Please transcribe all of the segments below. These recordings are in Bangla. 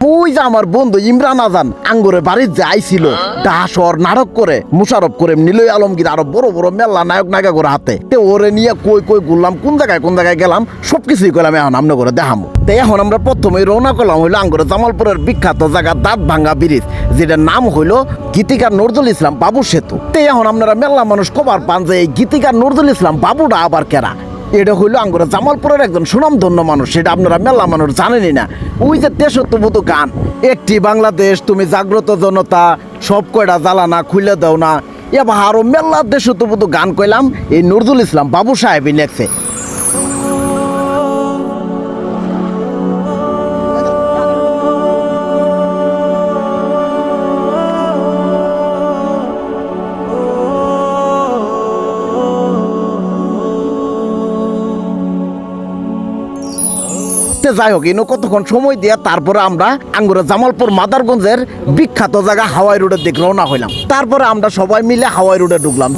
ওই যে আমার বন্ধু ইমরান আজান আঙ্গুরে বাড়ির যে আইছিল ডাসর নাটক করে মুশারফ করে নিলই আলমগীর আরো বড় বড় মেলা নায়ক নায়িকা করে হাতে ওরে নিয়ে কই কই ঘুরলাম কোন জায়গায় গেলাম সবকিছুই করলাম এখন আমরা করে দেখামো। তো এখন আমরা প্রথমেই রওনা করলাম হইলো আঙ্গুরে জামালপুরের বিখ্যাত জায়গা দাঁত ভাঙ্গা ব্রিজ, যেটার নাম হইলো গীতিকার নজরুল ইসলাম বাবু সেতু। তো এখন আপনারা মেলা মানুষ কবার পান যে এই গীতিকার নজরুল ইসলাম বাবুটা আবার কেরা। এটা হইলো আঙ্গুরে জামালপুরের একজন সুনামধন্য মানুষ, সেটা আপনারা মেলা মানুষ জানেনই না। ওই যে দেশত্ববোধ গান, একটি বাংলাদেশ তুমি জাগ্রত জনতা, সব কয়টা জ্বালানা খুলে দাও না, এবার আরো মেলা দেশত্ববোধ গান কইলাম এই নজরুল ইসলাম বাবু সাহেবই লেখছে। যাই হোক ইনো কতক্ষণ সময় দিয়া তারপরে আমরা আঙ্গুরে জামালপুর মাদারগঞ্জের বিখ্যাত জায়গা হাওয়াই রোডের দিকে রওনা হইলাম। তারপরে আমরা সবাই মিলে হাওয়াই রোডে ঢুকলাম।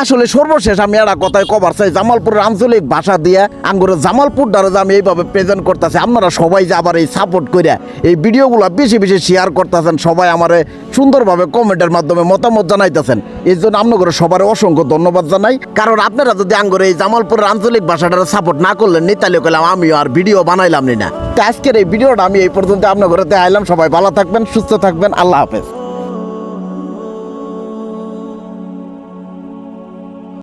আসলে সর্বশেষ আমি একটা কথায় কবার চাই, জামালপুরের আঞ্চলিক ভাষা দিয়ে আঙ্গুরের জামালপুর দ্বারা আমি এইভাবে প্রেজেন্ট করতেছি। আপনারা সবাই যে আবার এই সাপোর্ট করে এই ভিডিওগুলো বেশি বেশি শেয়ার করতেছেন, সবাই আমারে সুন্দরভাবে কমেন্টের মাধ্যমে মতামত জানাইতেছেন, এই জন্য আপনাদের সবার অসংখ্য ধন্যবাদ জানাই। কারণ আপনারা যদি আঙ্গুরে এই জামালপুরের আঞ্চলিক ভাষাটার সাপোর্ট না করলেন নি তাহলে কইলাম আমিও আর ভিডিও বানাইলাম না। তো আজকের এই ভিডিওটা আমি এই পর্যন্ত আপনাদের দেখাইলাম। সবাই ভালো থাকবেন, সুস্থ থাকবেন, আল্লাহ হাফেজ।